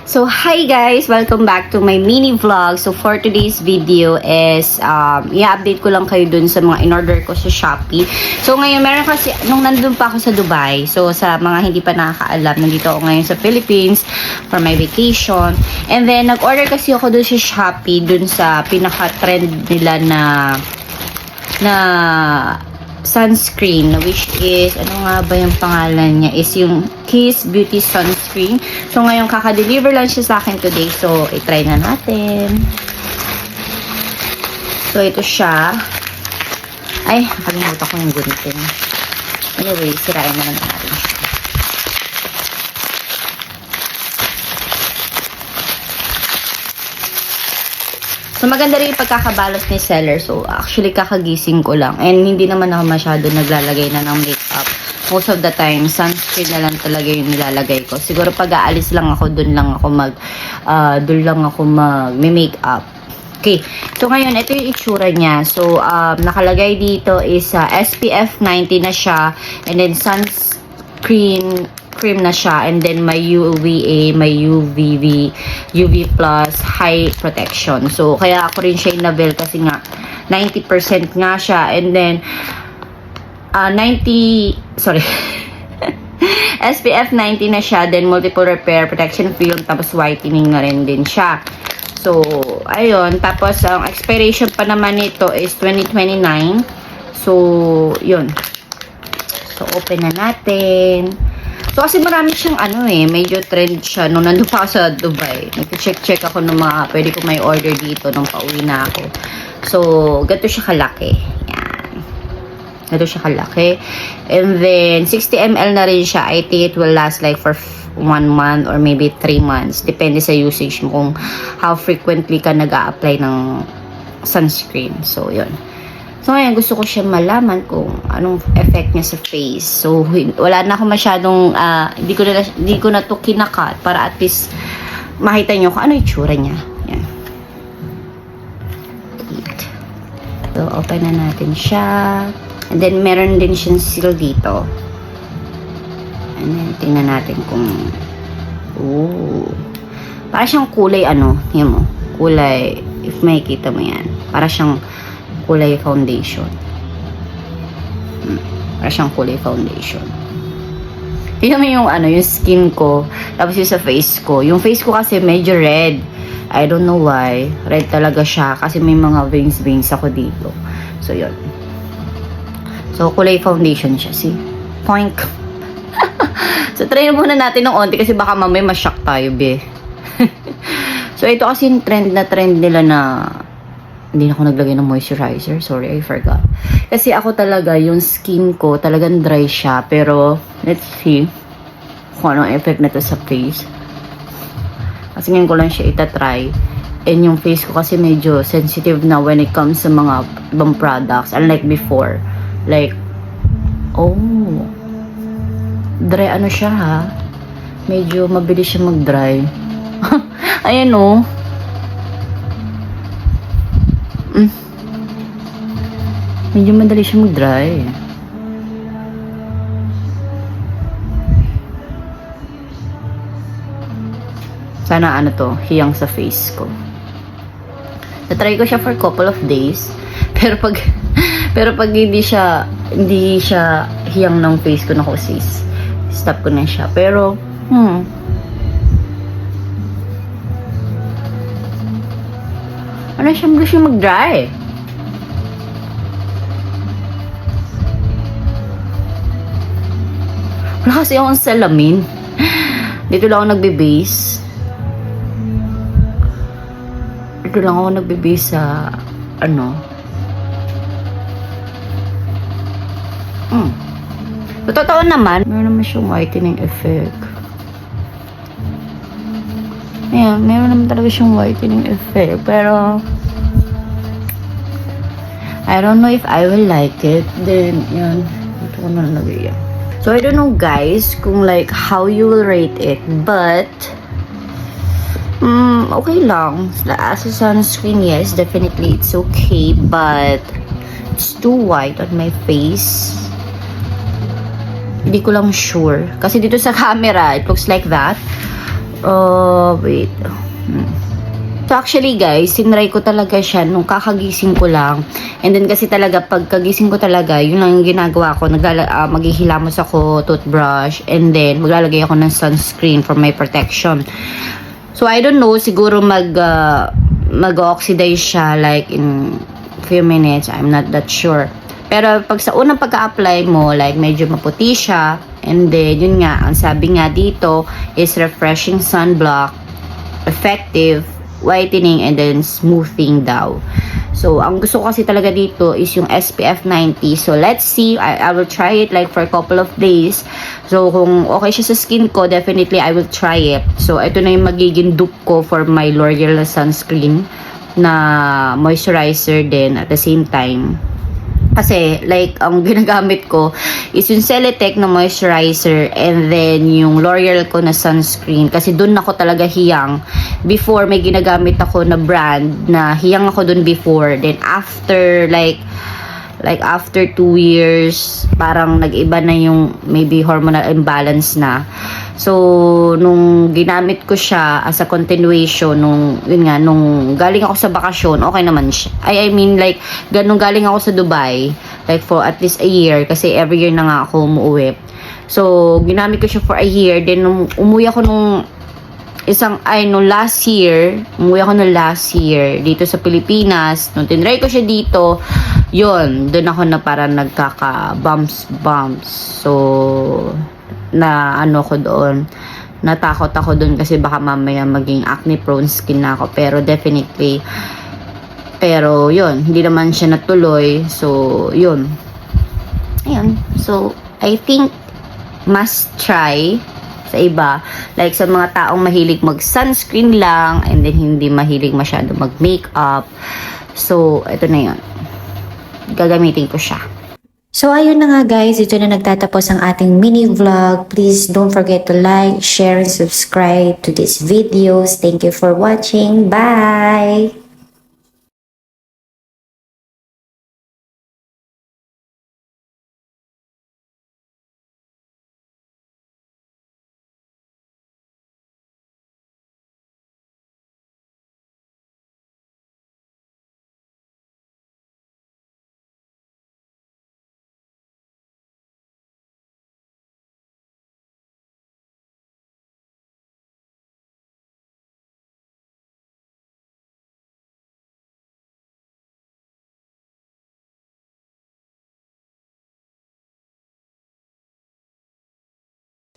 So, hi guys! Welcome back to my mini vlog. So, for today's video is, i-update ko lang kayo dun sa mga in-order ko sa Shopee. So, ngayon, meron kasi, nung nandun pa ako sa Dubai, so, sa mga hindi pa nakakaalam, nandito ako ngayon sa Philippines for my vacation. And then, nag-order kasi ako dun sa Shopee, dun sa pinaka-trend nila na sunscreen, which is, ano nga ba yung pangalan niya, is yung Kiss Beauty Sunscreen. So, ngayon, kaka-deliver lang siya sa akin today. So, i-try na natin. So, ito siya. Ay, nakalimutan ko yung gunting. Anyway, sirain naman natin siya. So, maganda rin yung pagkakabalos ni seller. So, actually, kakagising ko lang. And hindi naman ako masyado naglalagay na ng makeup. Most of the time, sunscreen na lang talaga yung nilalagay ko. Siguro pag aalis lang ako, dun lang ako mag-makeup. Okay. So, ngayon, ito yung itsura niya. So, nakalagay dito is SPF 90 na siya. And then, sunscreen cream na siya, and then may UVA, may UV plus high protection. So, kaya ako rin siya inabil kasi nga 90% nga siya, and then SPF 90 na siya, then multiple repair, protection film, tapos whitening na rin din siya. So, ayun. Tapos, ang expiration pa naman nito is 2029. So, yun. So, open na natin. So, kasi marami siyang medyo trend siya. Nung nandun pa ako sa Dubai, nag-check ako ng mga pwede ko may order dito nung pauwi na ako. So, ganito siya kalaki. Yan. Ganito siya kalaki. And then, 60 ml na rin siya. I think it will last like for 1 month or maybe 3 months. Depende sa usage mo kung how frequently ka nag-a-apply ng sunscreen. So, yun. So, ngayon, gusto ko siya malaman kung anong effect niya sa face. So, wala na ako masyadong, hindi ko na to kinakat para at least makita nyo kung ano yung tsura niya. Yan. So, open na natin siya. And then, meron din siyang seal dito. And then, tingnan natin kung, para siyang kulay, yan mo, kulay, if makikita mo yan, para siyang kulay foundation. Para siyang kulay foundation. Tingnan mo yung yung skin ko, tapos yung sa face ko. Yung face ko kasi medyo red. I don't know why. Red talaga siya kasi may mga veins ako dito. So, yun. So, kulay foundation siya. See? Poink. So, try muna natin ng onti kasi baka mamay ma-shock tayo, be. So, ito kasi yung trend nila na hindi na ako naglagay ng moisturizer. Sorry, I forgot. Kasi ako talaga, yung skin ko, talagang dry siya. Pero, let's see kung anong effect na to sa face. Kasi ngayon ko lang siya itatry. And yung face ko kasi medyo sensitive na when it comes sa mga ibang products. Unlike before. Like, dry siya ha. Medyo mabilis siya mag-dry. Ayan medyo madali siya mag-dry. Sana hiyang sa face ko. Natry ko siya for a couple of days. Pero pag hindi siya hiyang ng face ko, stop ko na siya. Pero, mabilis siya mag-dry. Wala kasi akong salamin. Dito lang ako nagbe-base. Sa So, totoo naman, meron naman siyang whitening effect. Ayan, meron naman talaga siyang whitening effect. Pero, I don't know if I will like it. Then, yan. Ito ko na nalagay yan. So, I don't know guys kung like how you will rate it, but okay lang. As a sunscreen, yes, definitely it's okay, but it's too white on my face. Hindi ko lang sure. Kasi dito sa camera, it looks like that. Wait. So actually guys, sinry ko talaga siya nung kakagising ko lang. And then kasi talaga pagkagising ko talaga, yun lang yung ginagawa ko. Maghihilamos ako, toothbrush, and then maglalagay ako ng sunscreen for my protection. So I don't know, siguro mag-oxidize siya like in few minutes. I'm not that sure. Pero pag sa unang pagka-apply mo, like medyo maputi siya. And then yun nga, ang sabi nga dito is refreshing sunblock, effective whitening, and then smoothing daw. So, ang gusto ko kasi talaga dito is yung SPF 90. So, let's see. I will try it like for a couple of days. So, kung okay siya sa skin ko, definitely I will try it. So, ito na yung magiging dupe ko for my L'Oreal na sunscreen na moisturizer din at the same time. Kasi, like, ang ginagamit ko is yung Celetec na moisturizer and then yung L'Oreal ko na sunscreen. Kasi dun ako talaga hiyang. Before, may ginagamit ako na brand na hiyang ako dun before. Then, after, like after 2 years, parang nag-iba na yung maybe hormonal imbalance na. So, nung ginamit ko siya as a continuation, yun nga, nung galing ako sa bakasyon, okay naman siya. I mean, like, nung galing ako sa Dubai, like for at least a year, kasi every year na nga ako umuwi. So, ginamit ko siya for a year. Then, nung umuwi ako nung last year, dito sa Pilipinas, nung tinry ko siya dito, yun, doon ako na parang nagkaka-bumps. So, na ano ko doon, natakot ako doon kasi baka mamaya maging acne prone skin na ako. Pero yun, hindi naman siya natuloy. So, yun. Ayun. So, I think must try sa iba. Like sa mga taong mahilig mag-sunscreen lang and then hindi mahilig masyado mag-makeup. So, ito na yun. Gagamitin ko siya. So ayun na nga guys, ito na nagtatapos ang ating mini vlog. Please don't forget to like, share, and subscribe to these videos. Thank you for watching. Bye!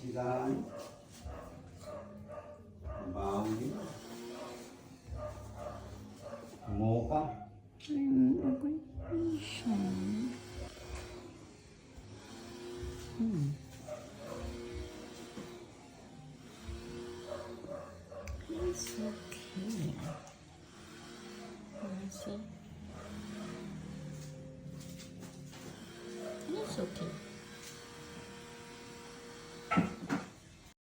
Sigaan. Baho din. Mocha. It's okay. See? It's okay.